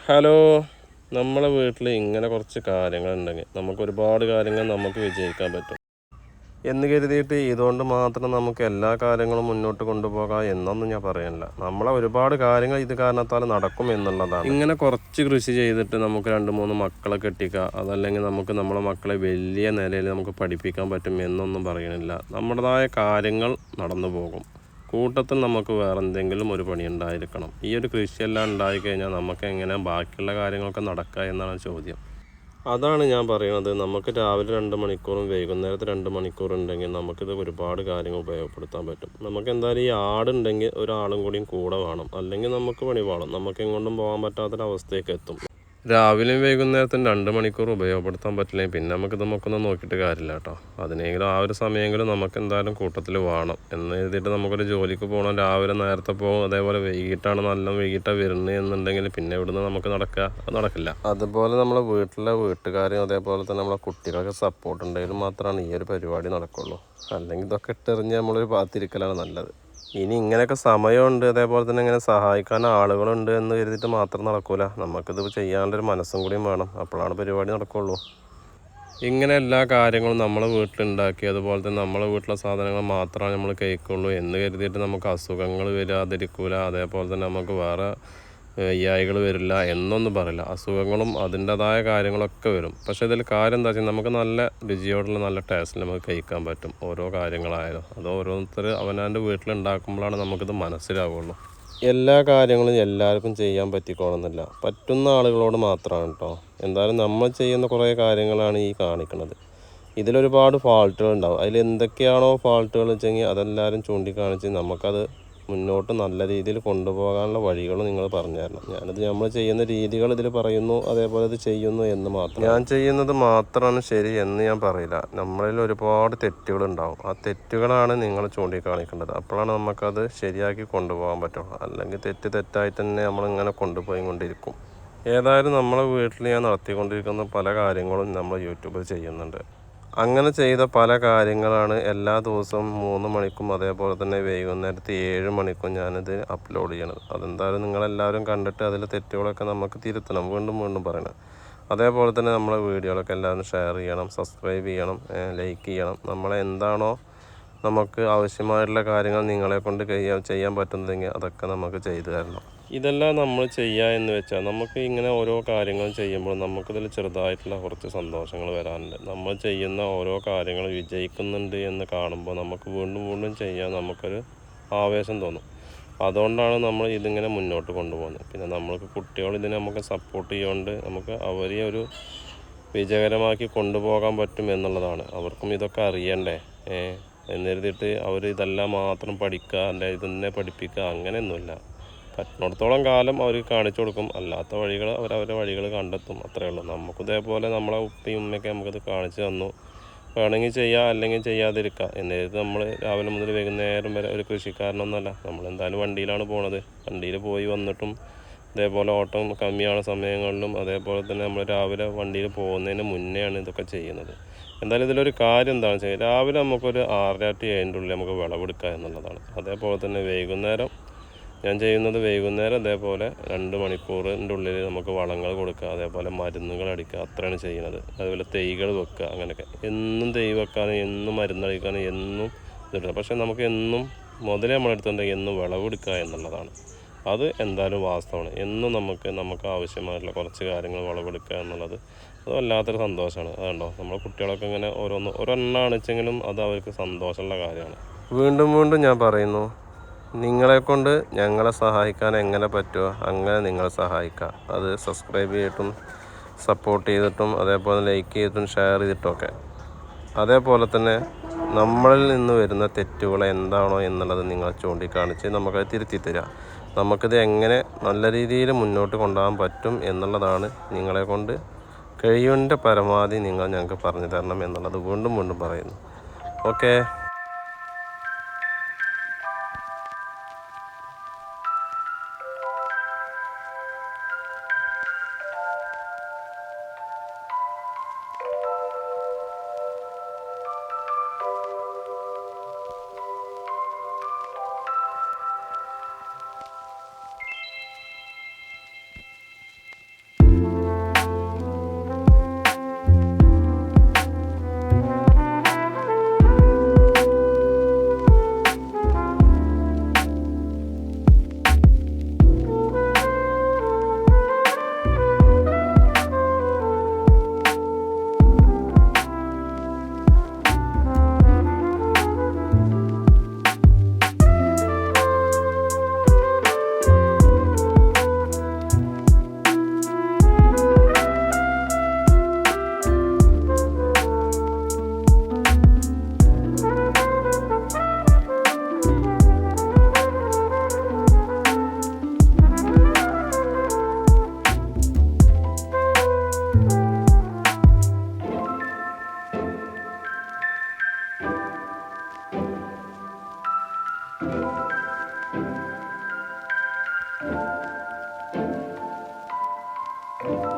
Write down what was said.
Hello, നമ്മളെ വീട്ടിൽ ഇങ്ങനെ കുറച്ച് കാര്യങ്ങളുണ്ടെങ്കിൽ നമുക്ക് ഒരുപാട് കാര്യങ്ങൾ നമുക്ക് വിജയിക്കാൻ പറ്റും എന്ന് കരുതിയിട്ട് ഇതുകൊണ്ട് മാത്രം നമുക്ക് എല്ലാ കാര്യങ്ങളും മുന്നോട്ട് കൊണ്ടുപോകാം എന്നൊന്നും ഞാൻ പറയുന്നില്ല. നമ്മളെ ഒരുപാട് കാര്യങ്ങൾ ഇത് കാരണത്താൽ നടക്കും എന്നുള്ളതാണ്. ഇങ്ങനെ കുറച്ച് കൃഷി ചെയ്തിട്ട് നമുക്ക് 2-3 മക്കളെ കെട്ടിക്കുക, അതല്ലെങ്കിൽ നമുക്ക് നമ്മളെ മക്കളെ വലിയ നിലയിൽ നമുക്ക് പഠിപ്പിക്കാൻ പറ്റും എന്നൊന്നും പറയണില്ല. നമ്മുടേതായ കാര്യങ്ങൾ നടന്നു പോകും. കൂട്ടത്തിൽ നമുക്ക് വേറെ എന്തെങ്കിലും ഒരു പണി ഉണ്ടായിരിക്കണം. ഈ ഒരു കൃഷിയെല്ലാം ഉണ്ടായിക്കഴിഞ്ഞാൽ നമുക്ക് എങ്ങനെ ബാക്കിയുള്ള കാര്യങ്ങളൊക്കെ നടക്കുക എന്നാണ് ചോദ്യം. അതാണ് ഞാൻ പറയുന്നത്. നമുക്ക് രാവിലെ 2 മണിക്കൂറും വൈകുന്നേരത്ത് 2 മണിക്കൂർ ഉണ്ടെങ്കിൽ നമുക്കിത് ഒരുപാട് കാര്യങ്ങൾ ഉപയോഗപ്പെടുത്താൻ പറ്റും. നമുക്ക് എന്തായാലും ഈ ആടുണ്ടെങ്കിൽ ഒരാളും കൂടിയും കൂടെ വേണം, അല്ലെങ്കിൽ നമുക്ക് പണി പാളും, നമുക്ക് എങ്ങോട്ടും പോകാൻ പറ്റാത്തൊരവസ്ഥയൊക്കെ എത്തും. രാവിലെയും വൈകുന്നേരത്തും 2 മണിക്കൂർ ഉപയോഗപ്പെടുത്താൻ പറ്റില്ലെങ്കിൽ പിന്നെ നമുക്കൊന്നും നോക്കിയിട്ട് കാര്യമില്ല കേട്ടോ. അതിനെങ്കിലും ആ ഒരു സമയമെങ്കിലും നമുക്ക് എന്തായാലും കൂട്ടത്തിൽ വേണം എന്ന് എഴുതിയിട്ട് നമുക്കൊരു ജോലിക്ക് പോകണം. രാവിലെ നേരത്തെ പോകും, അതേപോലെ വൈകിട്ടാണ് നല്ല വൈകിട്ടാണ് വരുന്നത് എന്നുണ്ടെങ്കിൽ പിന്നെ ഇവിടുന്ന് നമുക്ക് നടക്കുക, അത് നടക്കില്ല. അതുപോലെ നമ്മളെ വീട്ടിലെ വീട്ടുകാരും അതേപോലെ തന്നെ നമ്മളെ കുട്ടികൾക്ക് സപ്പോർട്ട് ഉണ്ടെങ്കിൽ മാത്രമാണ് ഈ ഒരു പരിപാടി നടക്കുള്ളൂ. അല്ലെങ്കിൽ ഇതൊക്കെ ഇട്ടെറിഞ്ഞ് നമ്മളൊരു ഭാഗത്തിരിക്കലാണ് നല്ലത്. ഇനി ഇങ്ങനെയൊക്കെ സമയമുണ്ട്, അതേപോലെ തന്നെ ഇങ്ങനെ സഹായിക്കാൻ ആളുകളുണ്ട് എന്ന് കരുതിയിട്ട് മാത്രം നടക്കൂല. നമുക്കിത് ചെയ്യാനുള്ളൊരു മനസ്സും കൂടിയും വേണം, അപ്പോഴാണ് പരിപാടി നടക്കുള്ളൂ. ഇങ്ങനെ എല്ലാ കാര്യങ്ങളും നമ്മളെ വീട്ടിലുണ്ടാക്കി അതുപോലെ തന്നെ നമ്മളെ വീട്ടിലെ സാധനങ്ങൾ മാത്രമാണ് നമ്മൾ കഴിക്കുള്ളൂ എന്ന് കരുതിയിട്ട് നമുക്ക് അസുഖങ്ങൾ വരാതിരിക്കൂല. അതേപോലെ തന്നെ നമുക്ക് വേറെ വയ്യായികൾ വരില്ല എന്നൊന്നും പറയില്ല. അസുഖങ്ങളും അതിൻ്റെതായ കാര്യങ്ങളൊക്കെ വരും. പക്ഷേ ഇതിൽ കാര്യം എന്താ വെച്ചാൽ നമുക്ക് നല്ല രുചിയോടുള്ള നല്ല ടേസ്റ്റിൽ നമുക്ക് കഴിക്കാൻ പറ്റും. ഓരോ കാര്യങ്ങളായാലും അത് ഓരോരുത്തർ അവനവൻ്റെ വീട്ടിലുണ്ടാക്കുമ്പോഴാണ് നമുക്കിത് മനസ്സിലാവുള്ളൂ. എല്ലാ കാര്യങ്ങളും എല്ലാവർക്കും ചെയ്യാൻ പറ്റിക്കോണമെന്നില്ല, പറ്റുന്ന ആളുകളോട് മാത്രമാണ് കേട്ടോ. എന്തായാലും നമ്മൾ ചെയ്യുന്ന കുറേ കാര്യങ്ങളാണ് ഈ കാണിക്കുന്നത്. ഇതിലൊരുപാട് ഫാൾട്ടുകൾ ഉണ്ടാവും. അതിൽ എന്തൊക്കെയാണോ ഫാൾട്ടുകൾ വെച്ചെങ്കിൽ അതെല്ലാവരും ചൂണ്ടിക്കാണിച്ച് നമുക്കത് മുന്നോട്ട് നല്ല രീതിയിൽ കൊണ്ടുപോകാനുള്ള വഴികൾ നിങ്ങൾ പറഞ്ഞു തരണം. ഞാനിത് നമ്മൾ ചെയ്യുന്ന രീതികൾ ഇതിൽ പറയുന്നു, അതേപോലെ ഇത് ചെയ്യുന്നു എന്ന് മാത്രം. ഞാൻ ചെയ്യുന്നത് മാത്രമാണ് ശരി എന്ന് ഞാൻ പറയില്ല. നമ്മളിൽ ഒരുപാട് തെറ്റുകളുണ്ടാവും. ആ തെറ്റുകളാണ് നിങ്ങൾ ചൂണ്ടിക്കാണിക്കേണ്ടത്. അപ്പോഴാണ് നമുക്കത് ശരിയാക്കി കൊണ്ടുപോകാൻ പറ്റുള്ളൂ. അല്ലെങ്കിൽ തെറ്റായിട്ട് തന്നെ നമ്മളിങ്ങനെ കൊണ്ടുപോയി കൊണ്ടിരിക്കും. ഏതായാലും നമ്മളെ വീട്ടിൽ ഞാൻ നടത്തിക്കൊണ്ടിരിക്കുന്ന പല കാര്യങ്ങളും നമ്മൾ യൂട്യൂബിൽ ചെയ്യുന്നുണ്ട്. അങ്ങനെ ചെയ്ത പല കാര്യങ്ങളാണ് എല്ലാ ദിവസവും 3 മണിക്കും അതേപോലെ തന്നെ വൈകുന്നേരത്ത് 7 മണിക്കും ഞാനിത് അപ്ലോഡ് ചെയ്യണത്. അതെന്തായാലും നിങ്ങളെല്ലാവരും കണ്ടിട്ട് അതിൽ തെറ്റുകളൊക്കെ നമുക്ക് തിരുത്തണം, വീണ്ടും പറയണം. അതേപോലെ തന്നെ നമ്മളെ വീഡിയോകളൊക്കെ എല്ലാവരും ഷെയർ ചെയ്യണം, സബ്സ്ക്രൈബ് ചെയ്യണം, ലൈക്ക് ചെയ്യണം. നമ്മളെന്താണോ നമുക്ക് ആവശ്യമായിട്ടുള്ള കാര്യങ്ങൾ നിങ്ങളെ കൊണ്ട് ചെയ്യാൻ പറ്റുന്നതെങ്കിൽ അതൊക്കെ നമുക്ക് ചെയ്തു തരണം. ഇതെല്ലാം നമ്മൾ ചെയ്യുക എന്ന് വെച്ചാൽ നമുക്ക് ഇങ്ങനെ ഓരോ കാര്യങ്ങളും ചെയ്യുമ്പോൾ നമുക്കിതിൽ ചെറുതായിട്ടുള്ള കുറച്ച് സന്തോഷങ്ങൾ വരാറുണ്ട്. നമ്മൾ ചെയ്യുന്ന ഓരോ കാര്യങ്ങൾ വിജയിക്കുന്നുണ്ട് എന്ന് കാണുമ്പോൾ നമുക്ക് വീണ്ടും ചെയ്യാൻ നമുക്കൊരു ആവേശം തോന്നും. അതുകൊണ്ടാണ് നമ്മൾ ഇതിങ്ങനെ മുന്നോട്ട് കൊണ്ടുപോകുന്നത്. പിന്നെ നമ്മൾക്ക് കുട്ടികൾ ഇതിനെ നമുക്ക് സപ്പോർട്ട് ചെയ്യുകൊണ്ട് നമുക്ക് അവരെ ഒരു വിജയകരമാക്കി കൊണ്ടുപോകാൻ പറ്റും എന്നുള്ളതാണ്. അവർക്കും ഇതൊക്കെ അറിയണ്ടേ, എന്നെഴുതിയിട്ട് അവർ ഇതെല്ലാം മാത്രം പഠിക്കുക, അല്ലെ ഇതെന്നെ പഠിപ്പിക്കുക, അങ്ങനെയൊന്നുമില്ല. പറ്റുന്നിടത്തോളം കാലം അവർ കാണിച്ചു കൊടുക്കും, അല്ലാത്ത വഴികൾ അവരവരുടെ വഴികൾ കണ്ടെത്തും, അത്രയേ ഉള്ളൂ. നമുക്ക് ഇതേപോലെ നമ്മളെ ഉപ്പയും ഉമ്മയൊക്കെ നമുക്കത് കാണിച്ചു തന്നു. വേണമെങ്കിൽ ചെയ്യുക, അല്ലെങ്കിൽ ചെയ്യാതിരിക്കുക. എന്നിട്ട് നമ്മൾ രാവിലെ മുതൽ വൈകുന്നേരം വരെ ഒരു കൃഷിക്കാരനൊന്നുമല്ല. നമ്മളെന്തായാലും വണ്ടിയിലാണ് പോണത്. വണ്ടിയിൽ പോയി വന്നിട്ടും അതേപോലെ ഓട്ടം കമ്മിയാണ് സമയങ്ങളിലും അതേപോലെ തന്നെ നമ്മൾ രാവിലെ വണ്ടിയിൽ പോകുന്നതിന് മുന്നെയാണ് ഇതൊക്കെ ചെയ്യുന്നത്. എന്തായാലും ഇതിലൊരു കാര്യം എന്താണെന്ന് വെച്ചാൽ രാവിലെ നമുക്കൊരു 6:30 to 7 ഉള്ളിൽ നമുക്ക് വിളവെടുക്കുക എന്നുള്ളതാണ്. അതേപോലെ തന്നെ വൈകുന്നേരം ഞാൻ ചെയ്യുന്നത് അതേപോലെ 2 മണിക്കൂറിൻ്റെ ഉള്ളിൽ നമുക്ക് വളങ്ങൾ കൊടുക്കുക, അതേപോലെ മരുന്നുകൾ അടിക്കുക, അത്രയാണ് ചെയ്യുന്നത്. അതുപോലെ തൈകൾ വെക്കുക, അങ്ങനെയൊക്കെ. എന്നും തൈ വെക്കാനും എന്നും മരുന്നടിക്കാനും എന്നും ഇതിടുക. പക്ഷേ നമുക്ക് എന്നും മുതലേ നമ്മളെടുത്തുണ്ടെങ്കിൽ എന്നും വിളവെടുക്കുക എന്നുള്ളതാണ്. അത് എന്തായാലും വാസ്തവമാണ്. എന്നും നമുക്ക് ആവശ്യമായിട്ടുള്ള കുറച്ച് കാര്യങ്ങൾ വിളവെടുക്കുക എന്നുള്ളത് അത് വല്ലാത്തൊരു സന്തോഷമാണ്. അതുകൊണ്ടോ നമ്മൾ കുട്ടികളൊക്കെ ഇങ്ങനെ ഒരെണ്ണമാണ് വെച്ചെങ്കിലും അത് അവർക്ക് സന്തോഷമുള്ള കാര്യമാണ്. വീണ്ടും ഞാൻ പറയുന്നു, നിങ്ങളെക്കൊണ്ട് ഞങ്ങളെ സഹായിക്കാൻ എങ്ങനെ പറ്റുമോ അങ്ങനെ നിങ്ങൾ സഹായിക്കുക. അത് സബ്സ്ക്രൈബ് ചെയ്തിട്ടും സപ്പോർട്ട് ചെയ്തിട്ടും അതേപോലെ ലൈക്ക് ചെയ്തിട്ടും ഷെയർ ചെയ്തിട്ടൊക്കെ. അതേപോലെ തന്നെ നമ്മളിൽ നിന്ന് വരുന്ന തെറ്റുകൾ എന്താണോ എന്നുള്ളത് നിങ്ങൾ ചൂണ്ടിക്കാണിച്ച് നമുക്കത് തിരുത്തി തരിക. നമുക്കിത് എങ്ങനെ നല്ല രീതിയിൽ മുന്നോട്ട് കൊണ്ടുപോകാൻ പറ്റും എന്നുള്ളതാണ്. നിങ്ങളെ കൊണ്ട് കഴിവിൻ്റെ പരമാവധി നിങ്ങൾ ഞങ്ങൾക്ക് പറഞ്ഞു തരണം എന്നുള്ളത് വീണ്ടും പറയുന്നു. ഓക്കേ. കേട്ടോ.